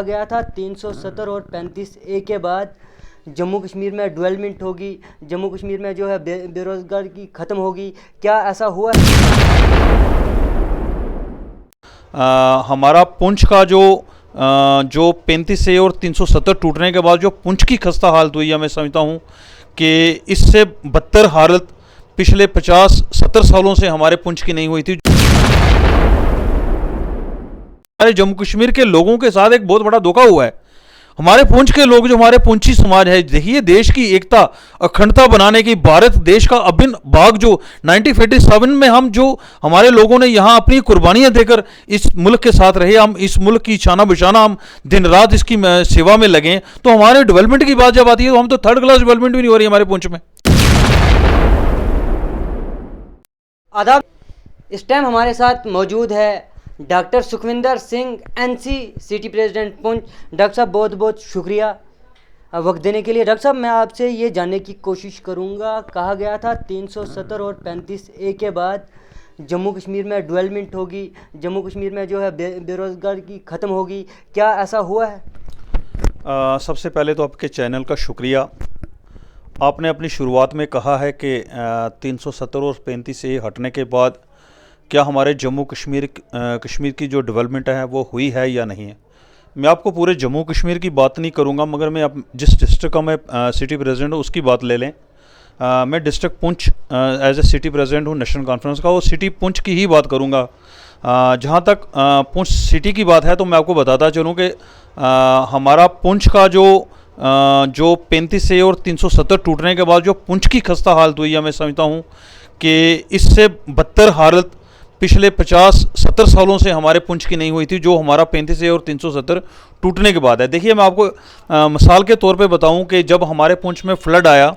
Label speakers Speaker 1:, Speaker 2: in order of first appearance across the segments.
Speaker 1: गया था 370 और 35A के बाद जम्मू कश्मीर में डेवलपमेंट होगी, जम्मू कश्मीर में जो है बेरोज़गारी की ख़त्म होगी। क्या ऐसा हुआ है?
Speaker 2: हमारा पुंछ का जो 35A और 370 टूटने के बाद जो पुंछ की खस्ता हालत हुई है, मैं समझता हूँ कि इससे बदतर हालत पिछले 50-70 सालों से हमारे पुंछ की नहीं हुई थी। हमारे जम्मू कश्मीर के लोगों के साथ एक बहुत बड़ा धोखा हुआ है। हमारे पुंछ के लोग, जो हमारे पुंछी समाज है, देखिए देश की एकता अखंडता बनाने की, भारत देश का अभिन्न भाग जो 1947 में हम जो हमारे लोगों ने यहाँ अपनी कुर्बानियाँ देकर इस मुल्क के साथ रहे, हम इस मुल्क की शाना बशाना, हम दिन रात इसकी सेवा में लगे। तो हमारे डेवलपमेंट की बात जब आती है तो हम तो थर्ड क्लास डेवलपमेंट भी नहीं हो रही हमारे पुंछ में।
Speaker 1: आदाब, इस टाइम हमारे साथ मौजूद है doctor Sukhwinder Singh, NC city president Poonch. Doctor साहब, बहुत बहुत शुक्रिया वक्त देने के लिए। डॉक्टर साहब, मैं आपसे ये जानने की कोशिश करूँगा, कहा गया था 370 और 35A के बाद जम्मू कश्मीर में डेवलपमेंट होगी, जम्मू कश्मीर में जो है बेरोज़गारी की ख़त्म होगी। क्या ऐसा हुआ है?
Speaker 2: सबसे पहले तो आपके चैनल का शुक्रिया। आपने अपनी शुरुआत में कहा है कि 370 और 35A हटने के बाद क्या हमारे जम्मू कश्मीर की जो डेवलपमेंट है वो हुई है या नहीं है। मैं आपको पूरे जम्मू कश्मीर की बात नहीं करूंगा, मगर मैं जिस डिस्ट्रिक्ट का मैं सिटी प्रेसिडेंट हूँ उसकी बात ले लें। मैं district Poonch as a city president हूँ नेशनल कॉन्फ्रेंस का, वो सिटी पुंछ की ही बात करूँगा। जहाँ तक पुंछ सिटी की बात है तो मैं आपको बताता चलूँ कि हमारा पुंछ का जो 35A और 370 टूटने के बाद जो पुंछ की खस्ता हालत हुई है, मैं समझता हूँ कि इससे बदतर हालत पिछले 50-70 सालों से हमारे पुंछ की नहीं हुई थी, जो हमारा 35A और 370 टूटने के बाद है। देखिए, मैं आपको मिसाल के तौर पे बताऊं कि जब हमारे पुंछ में फ्लड आया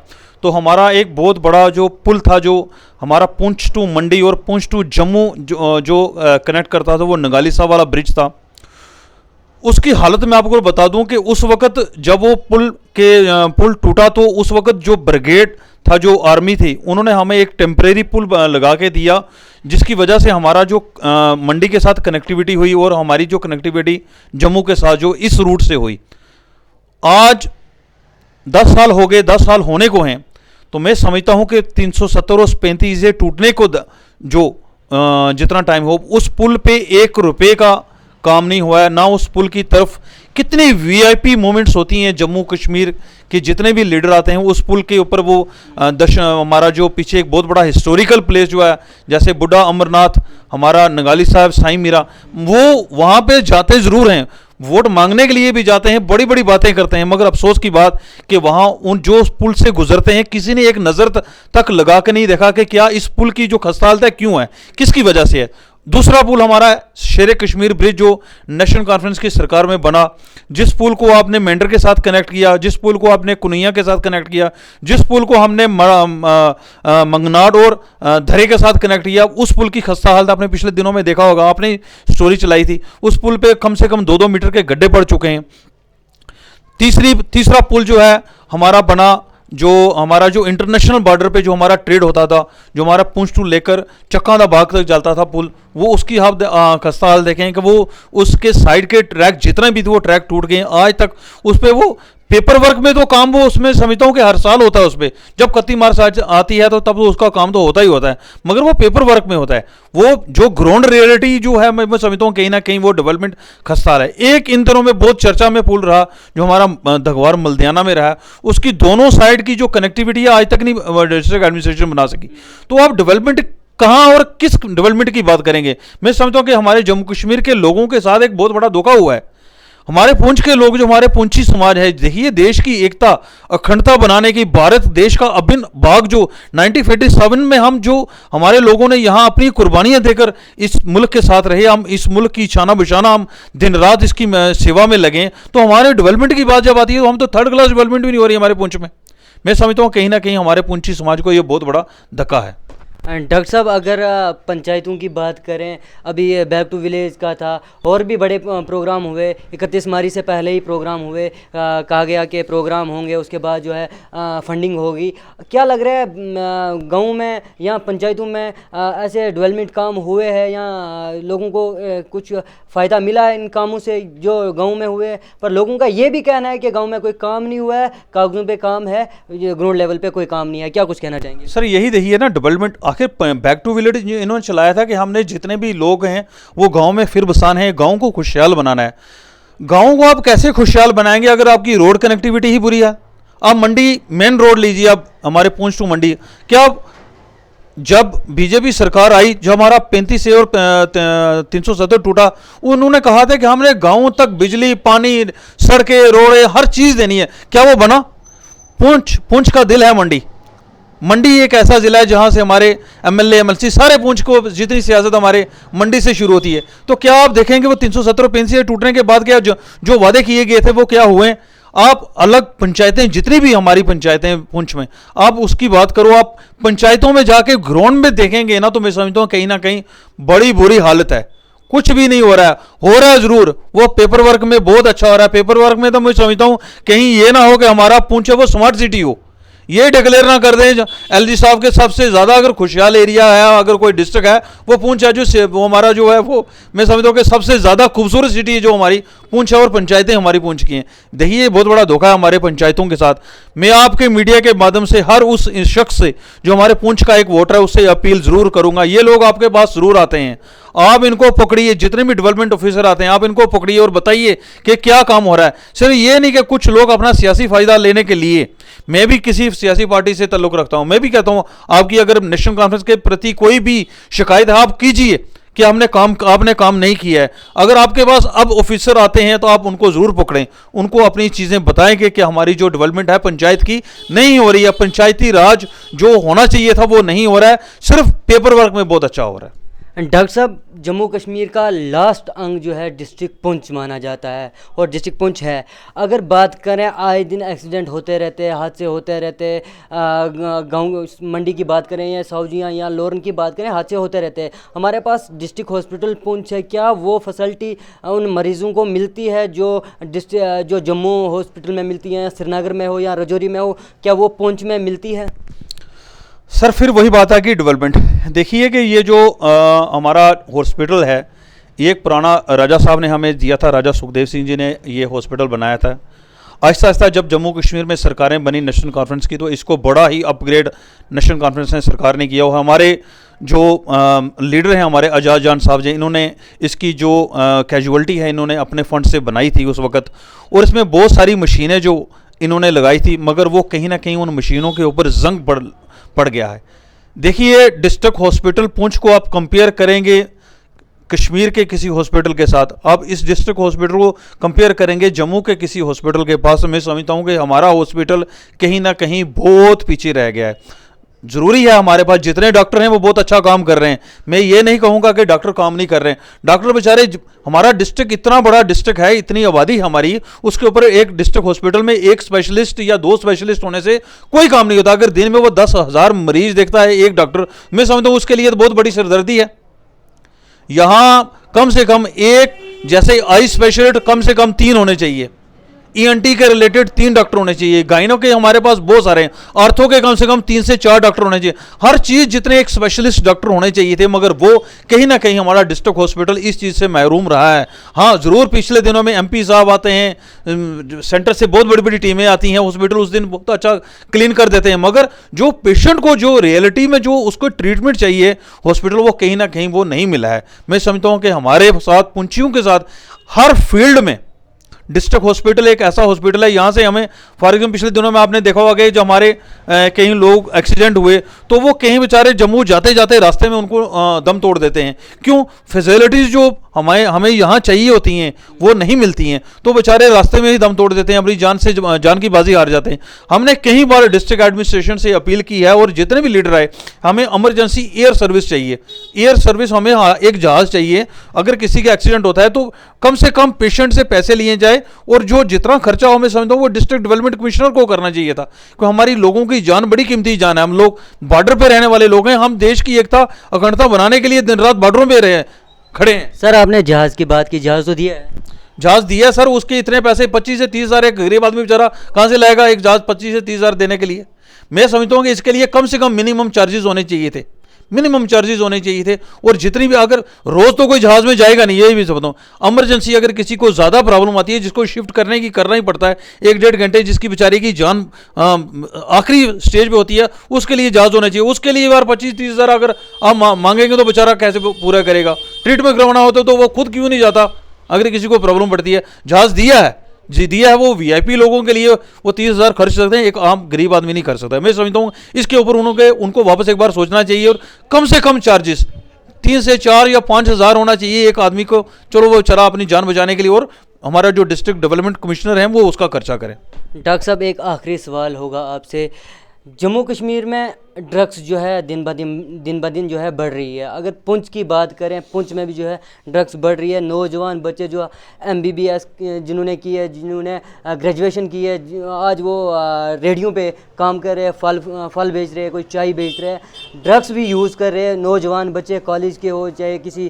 Speaker 2: तो हमारा एक बहुत बड़ा जो पुल था, जो हमारा पुंछ टू मंडी और पुंछ टू जम्मू जो कनेक्ट करता था, वो नगाली साहब वाला ब्रिज था। उसकी हालत मैं आपको बता दूं कि उस वक्त जब वो पुल टूटा तो उस वक्त जो ब्रिगेड था, जो आर्मी थी, उन्होंने हमें एक टेम्परेरी पुल लगा के दिया, जिसकी वजह से हमारा जो मंडी के साथ कनेक्टिविटी हुई और हमारी जो कनेक्टिविटी जम्मू के साथ जो इस रूट से हुई। आज 10 साल हो गए, 10 साल होने को हैं, तो मैं समझता हूं कि 370 और 35A टूटने को जो जितना टाइम हो, उस पुल पे 1 रुपये का काम नहीं हुआ है ना। उस पुल की तरफ कितनी VIP मोमेंट्स होती हैं जम्मू कश्मीर के, जितने भी लीडर आते हैं उस पुल के ऊपर वो हमारा जो पीछे एक बहुत बड़ा हिस्टोरिकल प्लेस जो है, जैसे बुढ़ा अमरनाथ, हमारा नगाली साहब, साईं मीरा, वो वहाँ पे जाते ज़रूर हैं, वोट मांगने के लिए भी जाते हैं, बड़ी बड़ी बातें करते हैं, मगर अफसोस की बात कि वहाँ उन जो पुल से गुजरते हैं, किसी ने एक नज़र तक लगा के नहीं देखा कि क्या इस पुल की जो खस्ता हालत है क्यों है, किसकी वजह से है। दूसरा पुल हमारा शेर कश्मीर ब्रिज, जो नेशनल कॉन्फ्रेंस की सरकार में बना, जिस पुल को आपने मेंढर के साथ कनेक्ट किया, जिस पुल को आपने कुनैया के साथ कनेक्ट किया, जिस पुल को हमने मंगनाड और धरे के साथ कनेक्ट किया, उस पुल की खस्ता हालत आपने पिछले दिनों में देखा होगा, आपने स्टोरी चलाई थी। उस पुल पे कम से कम 2-2 मीटर के गड्ढे पड़ चुके हैं। तीसरा पुल जो है हमारा बना, जो हमारा जो इंटरनेशनल बॉर्डर पे जो हमारा ट्रेड होता था, जो हमारा पुंछ टू लेकर चक्का दा बाग तक चलता था पुल, वो उसकी आप खस्ता हाल देखें कि वो उसके साइड के ट्रैक जितने भी थे वो ट्रैक टूट गए। आज तक उस पर वो पेपर वर्क में तो काम, वो उसमें समझता हूँ कि हर साल होता है, उस पर जब 31 मार्च आती है तो तब तो उसका काम तो होता ही होता है, मगर वो पेपर वर्क में होता है। वो जो ग्राउंड रियलिटी जो है, मैं समझता हूँ कहीं ना कहीं वो डेवलपमेंट खस्ता है। एक इन दिनों में बहुत चर्चा में पुल रहा जो हमारा धगवार मल्दियाना में रहा, उसकी दोनों साइड की जो कनेक्टिविटी है आज तक नहीं डिस्ट्रिक्ट एडमिनिस्ट्रेशन बना सकी। तो आप डेवलपमेंट कहाँ और किस डेवलपमेंट की बात करेंगे? मैं समझता हूँ कि हमारे जम्मू कश्मीर के लोगों के साथ एक बहुत बड़ा धोखा हुआ है। हमारे पुंछ के लोग, जो हमारे पुंछी समाज है, देखिए देश की एकता अखंडता बनाने की, भारत देश का अभिन्न भाग जो 1947 में हम जो हमारे लोगों ने यहाँ अपनी कुर्बानियाँ देकर इस मुल्क के साथ रहे, हम इस मुल्क की शाना बशाना, हम दिन रात इसकी सेवा में लगे। तो हमारे डेवलपमेंट की बात जब आती है तो हम तो थर्ड क्लास डेवलपमेंट भी नहीं हो रही हमारे पुंछ में। मैं समझता हूँ कहीं ना कहीं हमारे पुंछी समाज को ये बहुत बड़ा धक्का है।
Speaker 1: डॉक्टर साहब, अगर पंचायतों की बात करें, अभी ये बैक टू विलेज का था, और भी बड़े प्रोग्राम हुए, 31 मार्च से पहले ही प्रोग्राम हुए, कहा गया कि प्रोग्राम होंगे, उसके बाद जो है फंडिंग होगी। क्या लग रहा है गाँव में या पंचायतों में ऐसे डेवलपमेंट काम हुए हैं या लोगों को कुछ फ़ायदा मिला है इन कामों से जो गाँव में हुए? पर लोगों का ये भी कहना है कि गाँव में कोई काम नहीं हुआ है, कागज़ों पे काम है, ग्राउंड लेवल पे कोई काम नहीं है। क्या कुछ कहना चाहेंगे?
Speaker 2: सर यही देखिए ना डेवलपमेंट, आखिर बैक टू विलेज इन्होंने चलाया था कि हमने जितने भी लोग हैं वो गांव में फिर बसाने हैं, गांव को खुशहाल बनाना है। गांव को आप कैसे खुशहाल बनाएंगे अगर आपकी रोड कनेक्टिविटी ही बुरी है? आप मंडी मेन रोड लीजिए, आप हमारे पूंछ टू मंडी, क्या जब बीजेपी सरकार आई, जो हमारा 35 से और 370 टूटा, उन्होंने कहा था कि हमने गांवों तक बिजली, पानी, सड़कें, रोडें, हर चीज़ देनी है। क्या वो बना? पूंछ का दिल है मंडी। मंडी एक ऐसा जिला है जहां से हमारे एमएलए एमएलसी सारे पूंछ को जितनी सियासत हमारे मंडी से शुरू होती है। तो क्या आप देखेंगे वो 370 पेंसिल टूटने के बाद क्या जो वादे किए गए थे वो क्या हुए? आप अलग पंचायतें, जितनी भी हमारी पंचायतें पूंछ में, आप उसकी बात करो, आप पंचायतों में जाके ग्राउंड में देखेंगे ना, तो मैं समझता हूँ कहीं ना कहीं बड़ी बुरी हालत है। कुछ भी नहीं हो रहा है जरूर, वो पेपर वर्क में बहुत अच्छा हो रहा है। पेपर वर्क में तो मैं समझता हूँ कहीं ये ना हो कि हमारा पूंछ है वो स्मार्ट सिटी हो, ये डिक्लेयर ना कर दें एलजी साहब के सबसे ज़्यादा अगर खुशहाल एरिया है, अगर कोई डिस्ट्रिक्ट है वो पूंछ है, जो वो हमारा जो है वो मैं समझता हूँ कि सबसे ज़्यादा खूबसूरत सिटी है जो हमारी पूंछ है, और पंचायतें हमारी पूंछ की हैं। देखिए बहुत बड़ा धोखा है हमारे पंचायतों के साथ। मैं आपके मीडिया के माध्यम से हर उस शख्स से जो हमारे पूंछ का एक वोटर है उससे अपील ज़रूर करूँगा, ये लोग आपके पास ज़रूर आते हैं, आप इनको पकड़िए, जितने भी डेवलपमेंट ऑफिसर आते हैं आप इनको पकड़िए और बताइए कि क्या काम हो रहा है। सिर्फ ये नहीं कि कुछ लोग अपना सियासी फायदा लेने के लिए, मैं भी किसी सियासी पार्टी से ताल्लुक रखता हूं, मैं भी कहता हूं आपकी अगर नेशनल कॉन्फ्रेंस के प्रति कोई भी शिकायत है आप कीजिए कि आपने काम नहीं किया है। अगर आपके पास अब ऑफिसर आते हैं तो आप उनको जरूर पकड़ें, उनको अपनी चीजें बताएं कि हमारी जो डेवलपमेंट है पंचायत की नहीं हो रही है, पंचायती राज जो होना चाहिए था वो नहीं हो रहा है, सिर्फ पेपर वर्क में बहुत अच्छा हो रहा है।
Speaker 1: डॉक्टर साहब, जम्मू कश्मीर का लास्ट अंग जो है डिस्ट्रिक्ट पुंछ माना जाता है और डिस्ट्रिक्ट पुंछ है। अगर बात करें, आए दिन एक्सीडेंट होते रहते हैं, हादसे होते रहते हैं, गाँव मंडी की बात करें या सौजियाँ या लोरन की बात करें, हादसे होते रहते हैं। हमारे पास डिस्ट्रिक्ट हॉस्पिटल पुंछ है, क्या वो फैसिलिटी उन मरीज़ों को मिलती है जो जम्मू हॉस्पिटल में मिलती हैं, श्रीनगर में हो या रजौरी में हो, क्या वो पुंछ में मिलती है?
Speaker 2: सर फिर वही बात है कि डेवलपमेंट देखिए कि ये जो हमारा हॉस्पिटल है, ये एक पुराना राजा साहब ने हमें दिया था, राजा सुखदेव सिंह जी ने ये हॉस्पिटल बनाया था। आहिस्ता आहिस्ता जब जम्मू कश्मीर में सरकारें बनी नेशनल कॉन्फ्रेंस की, तो इसको बड़ा ही अपग्रेड नेशनल कॉन्फ्रेंस ने सरकार ने किया। और हमारे जो लीडर हैं हमारे आज़ाद जान साहब जी, इन्होंने इसकी जो कैजुअलिटी है इन्होंने अपने फंड से बनाई थी उस वक़्त, और इसमें बहुत सारी मशीनें जो इन्होंने लगाई थी, मगर वो कहीं ना कहीं उन मशीनों के ऊपर जंग पड़ गया है। देखिए डिस्ट्रिक्ट हॉस्पिटल पुंछ को आप कंपेयर करेंगे कश्मीर के किसी हॉस्पिटल के साथ, आप इस डिस्ट्रिक्ट हॉस्पिटल को कंपेयर करेंगे जम्मू के किसी हॉस्पिटल के पास, मैं समझता हूँ कि हमारा हॉस्पिटल कहीं ना कहीं बहुत पीछे रह गया है। ज़रूरी है हमारे पास जितने डॉक्टर हैं वो बहुत अच्छा काम कर रहे हैं, मैं ये नहीं कहूँगा कि डॉक्टर काम नहीं कर रहे हैं। डॉक्टर बेचारे, हमारा डिस्ट्रिक्ट इतना बड़ा डिस्ट्रिक्ट है, इतनी आबादी हमारी, उसके ऊपर एक डिस्ट्रिक्ट हॉस्पिटल में एक स्पेशलिस्ट या दो स्पेशलिस्ट होने से कोई काम नहीं होता। अगर दिन में वो 10,000 मरीज देखता है एक डॉक्टर, मैं समझता हूँ उसके लिए तो बहुत बड़ी सिरदर्दी है। यहाँ कम से कम एक, जैसे आई स्पेशलिस्ट कम से कम 3 होने चाहिए, ईएनटी के रिलेटेड 3 डॉक्टर होने चाहिए, गाइनो के हमारे पास बहुत सारे हैं, आर्थो के कम से कम 3 से 4 डॉक्टर होने चाहिए, हर चीज़ जितने एक स्पेशलिस्ट डॉक्टर होने चाहिए थे, मगर वो कहीं ना कहीं हमारा डिस्ट्रिक्ट हॉस्पिटल इस चीज़ से महरूम रहा है। हाँ ज़रूर पिछले दिनों में एमपी साहब आते हैं, सेंटर से बहुत बड़ी बड़ी टीमें आती हैं, हॉस्पिटल उस दिन बहुत अच्छा क्लीन कर देते हैं, मगर जो पेशेंट को जो रियलिटी में जो उसको ट्रीटमेंट चाहिए हॉस्पिटल, वो कहीं ना कहीं वो नहीं मिला है। मैं समझता हूँ कि हमारे साथ पुंछियों के साथ हर फील्ड में डिस्ट्रिक्ट हॉस्पिटल एक ऐसा हॉस्पिटल है, यहाँ से हमें फॉर एग्जाम्पल पिछले दिनों में आपने देखा होगा कि जो हमारे कहीं लोग एक्सीडेंट हुए तो वो कहीं बेचारे जम्मू जाते जाते रास्ते में उनको दम तोड़ देते हैं। क्यों? फैसिलिटीज़ जो हमें हमें यहाँ चाहिए होती हैं, वो नहीं मिलती हैं, तो बेचारे रास्ते में ही दम तोड़ देते हैं, अपनी जान की बाजी हार जाते हैं। हमने कई बार डिस्ट्रिक्ट एडमिनिस्ट्रेशन से अपील की है, और जितने भी लीडर आए, हमें इमरजेंसी एयर सर्विस चाहिए। एयर सर्विस हमें एक जहाज़ चाहिए, अगर किसी का एक्सीडेंट होता है तो कम से कम पेशेंट से पैसे लिए जाए, और जो जितना खर्चा हो मैं समझता हूँ वो डिस्ट्रिक्ट डेवलपमेंट कमिश्नर को करना चाहिए था, क्योंकि हमारी लोगों की जान बड़ी कीमती जान है। हम लोग बॉर्डर पे रहने वाले लोग हैं, हम देश की एकता अखंडता बनाने के लिए दिन रात बॉर्डरों पे रहे खड़े हैं।
Speaker 1: सर आपने जहाज़ की बात की, जहाज़ तो दिया है?
Speaker 2: जहाज दिया सर, उसके इतने पैसे 25 से 30 हज़ार एक गरीब आदमी बेचारा कहाँ से लाएगा एक जहाज 25 से 30 हज़ार देने के लिए? मैं समझता हूँ कि इसके लिए कम से कम मिनिमम चार्जेस होने चाहिए थे, मिनिमम चार्जेस होने चाहिए थे। और जितनी भी, अगर रोज़ तो कोई जहाज़ में जाएगा नहीं, ये भी समझता हूँ। इमरजेंसी अगर किसी को ज़्यादा प्रॉब्लम आती है, जिसको शिफ्ट करना ही पड़ता है 1-1.5 घंटे, जिसकी बेचारे की जान आखिरी स्टेज पे होती है, उसके लिए जहाज़ होना चाहिए। उसके लिए यार 25-30 हज़ार अगर आप मांगेंगे तो बेचारा कैसे पूरा करेगा? ट्रीटमेंट करवाना होता तो वो खुद क्यों नहीं जाता अगर किसी को प्रॉब्लम पड़ती है? जहाज़ दिया है जी, दिया है, वो वीआईपी लोगों के लिए वो 30 हज़ार खर्च सकते हैं, एक आम गरीब आदमी नहीं कर सकता। मैं समझता हूँ इसके ऊपर उनको वापस एक बार सोचना चाहिए, और कम से कम चार्जेस 3 से 4 या 5 हज़ार होना चाहिए एक आदमी को। चलो वो चला अपनी जान बचाने के लिए, और हमारा जो डिस्ट्रिक्ट डेवलपमेंट कमिश्नर हैं वो उसका खर्चा करें।
Speaker 1: डॉक्टर साहब एक आखिरी सवाल होगा आपसे, जम्मू कश्मीर में ड्रग्स जो है दिन ब दिन जो है बढ़ रही है। अगर पुंछ की बात करें, पुंछ में भी जो है ड्रग्स बढ़ रही है। नौजवान बच्चे जो MBBS जिन्होंने की है, जिन्होंने ग्रेजुएशन की है, आज वो रेडियो पे काम कर रहे हैं, फल बेच रहे हैं, कोई चाय बेच रहे हैं, ड्रग्स भी यूज़ कर रहे हैं। नौजवान बच्चे कॉलेज के हो चाहे किसी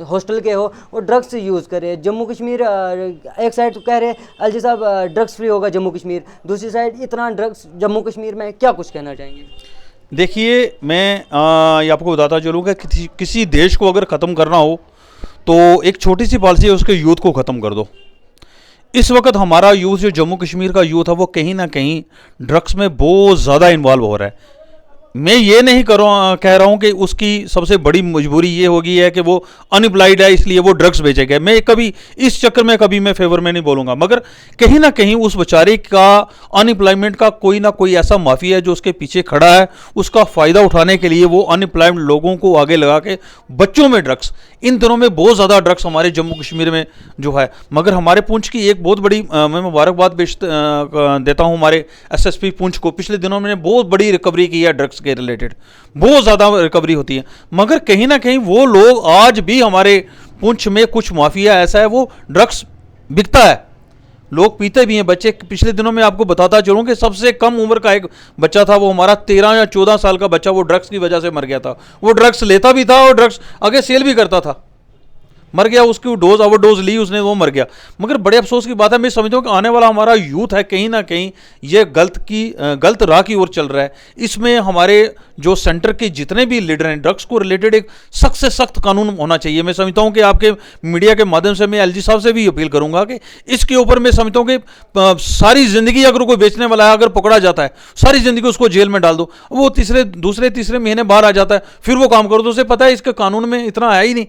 Speaker 1: हॉस्टल के हो, वो ड्रग्स यूज़ कर रहे हैं। जम्मू कश्मीर एक साइड तो कह रहे हैं LG साहब ड्रग्स फ्री होगा जम्मू कश्मीर, दूसरी साइड इतना ड्रग्स जम्मू कश्मीर में, क्या कुछ कहना चाहेंगे?
Speaker 2: देखिए, मैं ये आपको बताता चलूँगा, किसी देश को अगर ख़त्म करना हो तो एक छोटी सी पॉलिसी है, उसके यूथ को ख़त्म कर दो। इस वक्त हमारा यूथ, जो जम्मू कश्मीर का यूथ है, वो कहीं ना कहीं ड्रग्स में बहुत ज़्यादा इन्वॉल्व हो रहा है। मैं ये नहीं कह रहा हूँ कि उसकी सबसे बड़ी मजबूरी ये होगी है कि वो अनएम्प्लॉयड है इसलिए वो ड्रग्स बेचेगा। मैं कभी इस चक्कर में कभी मैं फेवर में नहीं बोलूँगा, मगर कहीं ना कहीं उस बेचारे का अनएम्प्लॉयमेंट का कोई ना कोई ऐसा माफिया है जो उसके पीछे खड़ा है। उसका फ़ायदा उठाने के लिए वो अनएम्प्लॉयड लोगों को आगे लगा के बच्चों में ड्रग्स, इन दिनों में बहुत ज़्यादा ड्रग्स हमारे जम्मू कश्मीर में जो है। मगर हमारे पुंछ की एक बहुत बड़ी, मैं मुबारकबाद देता हूँ हमारे SSP पुंछ को। पिछले दिनों में बहुत बड़ी रिकवरी की है ड्रग्स के रिलेटेड, बहुत ज़्यादा रिकवरी होती है। मगर कहीं ना कहीं वो लोग आज भी, हमारे पुंछ में कुछ माफिया ऐसा है, वो ड्रग्स बिकता है, लोग पीते भी हैं बच्चे। पिछले दिनों में आपको बताता चलूँ कि सबसे कम उम्र का एक बच्चा था, वो हमारा 13 या 14 साल का बच्चा, वो ड्रग्स की वजह से मर गया था। वो ड्रग्स लेता भी था और ड्रग्स आगे सेल भी करता था, मर गया। उसकी ओवरडोज ली उसने, वो मर गया। मगर बड़े अफसोस की बात है, मैं समझता हूँ कि आने वाला हमारा यूथ है कहीं ना कहीं ये गलत राह की ओर चल रहा है। इसमें हमारे जो सेंटर के जितने भी लीडर हैं, ड्रग्स को रिलेटेड एक सख्त से सख्त कानून होना चाहिए। मैं समझता हूँ कि आपके मीडिया के माध्यम से मैं LG साहब से भी अपील करूँगा कि इसके ऊपर, मैं समझता हूँ कि सारी ज़िंदगी अगर कोई बेचने वाला है, अगर पकड़ा जाता है, सारी ज़िंदगी उसको जेल में डाल दो। वो दूसरे तीसरे महीने बाहर आ जाता है, फिर वो काम कर दो। उसे पता है इसके कानून में इतना आया ही नहीं,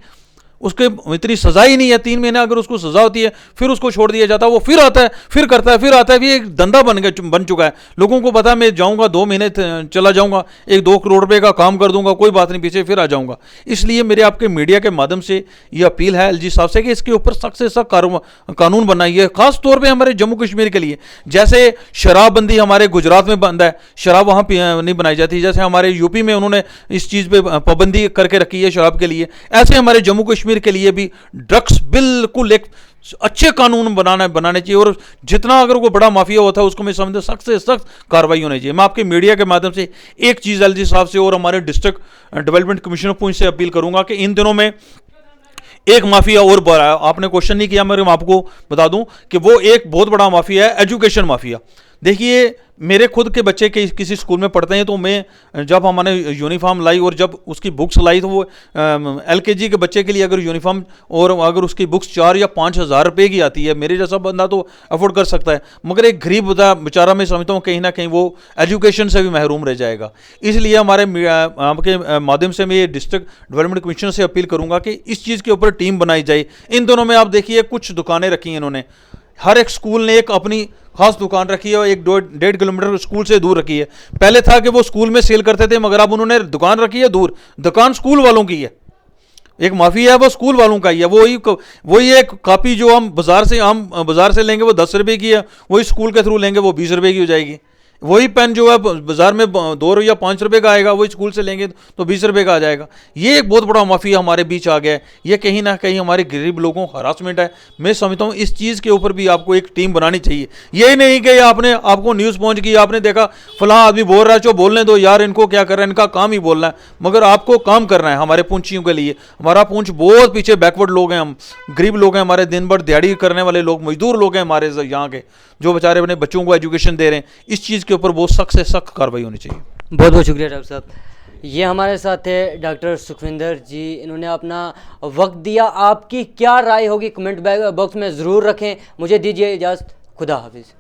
Speaker 2: उसके इतनी सज़ा ही नहीं है। 3 महीने अगर उसको सज़ा होती है, फिर उसको छोड़ दिया जाता है, वो फिर आता है, फिर करता है, फिर आता है। ये एक धंधा बन चुका है। लोगों को पता है मैं जाऊंगा 2 महीने चला जाऊंगा, 1-2 करोड़ रुपए का काम कर दूंगा, कोई बात नहीं, पीछे फिर आ जाऊंगा। इसलिए मेरे आपके मीडिया के माध्यम से ये अपील है LG साहब से कि इसके ऊपर सख्त से सख्त कानून बनाइए, खास तौर पर हमारे जम्मू कश्मीर के लिए। जैसे शराबबंदी हमारे गुजरात में बंद है, शराब वहाँ नहीं बनाई जाती, जैसे हमारे यूपी में उन्होंने इस चीज़ पर पाबंदी करके रखी है शराब के लिए, ऐसे हमारे जम्मू कश्मीर के लिए भी ड्रग्स बिल्कुल एक अच्छे कानून बनाने चाहिए। और जितना अगर कोई बड़ा माफिया होता है उसको मैं समझता सख्त से सख्त कार्रवाई होनी चाहिए। मैं आपके मीडिया के माध्यम से एक चीज़ LG साहब से और हमारे डिस्ट्रिक्ट डेवलपमेंट कमिश्नर पुंछ से अपील करूंगा कि इन दिनों में एक माफिया और बढ़ा है। आपने क्वेश्चन नहीं किया, मगर मैं आपको बता दूं कि वो एक बहुत बड़ा माफिया है, एजुकेशन माफिया। देखिए, मेरे खुद के बच्चे के किसी स्कूल में पढ़ते हैं, तो मैं जब हमने यूनिफॉर्म लाई और जब उसकी बुक्स लाई, तो वो LKG के बच्चे के लिए अगर यूनिफॉर्म और अगर उसकी बुक्स 4 या 5 हज़ार रुपये की आती है, मेरे जैसा बंदा तो अफोर्ड कर सकता है, मगर एक गरीब बेचारा, मैं समझता हूँ कहीं ना कहीं वो एजुकेशन से भी महरूम रह जाएगा। इसलिए हमारे आपके माध्यम से मैं ये डिस्ट्रिक्ट डेवलपमेंट कमिश्नर से अपील करूँगा कि इस चीज़ के ऊपर टीम बनाई जाए। इन दोनों में आप देखिए, कुछ दुकानें रखी हैं इन्होंने, हर एक स्कूल ने एक अपनी खास दुकान रखी है और 1-1.5 किलोमीटर स्कूल से दूर रखी है। पहले था कि वो स्कूल में सेल करते थे, मगर अब उन्होंने दुकान रखी है दूर, दुकान स्कूल वालों की है। एक माफिया है वो स्कूल वालों का ही है। वही एक कॉपी जो हम बाजार से लेंगे वो 10 रुपए की है, वही स्कूल के थ्रू लेंगे वो 20 रुपए की हो जाएगी। वही पेन जो है बाजार में 2 या 5 रुपए का आएगा, वही स्कूल से लेंगे तो 20 रुपए का आ जाएगा। ये एक बहुत बड़ा माफिया हमारे बीच आ गया है। ये कहीं ना कहीं हमारे गरीब लोगों का हरासमेंट है। मैं समझता हूँ इस चीज़ के ऊपर भी आपको एक टीम बनानी चाहिए। ये नहीं कि आपको न्यूज़ पहुंच गई, आपने देखा फलां आदमी बोल रहा है, चलो बोलने दो यार, इनको क्या कर रहा है, इनका काम ही बोलना है। मगर आपको काम करना है हमारे पूंछियों के लिए। हमारा पूंछ बहुत पीछे बैकवर्ड लोग हैं, हम गरीब लोग हैं, हमारे दिन भर दिहाड़ी करने वाले लोग, मजदूर लोग हैं हमारे यहाँ के, जो बेचारे अपने बच्चों को एजुकेशन दे रहे हैं। इस चीज़ के ऊपर बहुत सख्त से सख्त कार्रवाई होनी चाहिए।
Speaker 1: बहुत बहुत शुक्रिया डॉक्टर साहब। ये हमारे साथ थे डॉक्टर सुखविंदर जी, इन्होंने अपना वक्त दिया। आपकी क्या राय होगी कमेंट बॉक्स में ज़रूर रखें। मुझे दीजिए इजाज़त, खुदा हाफिज़।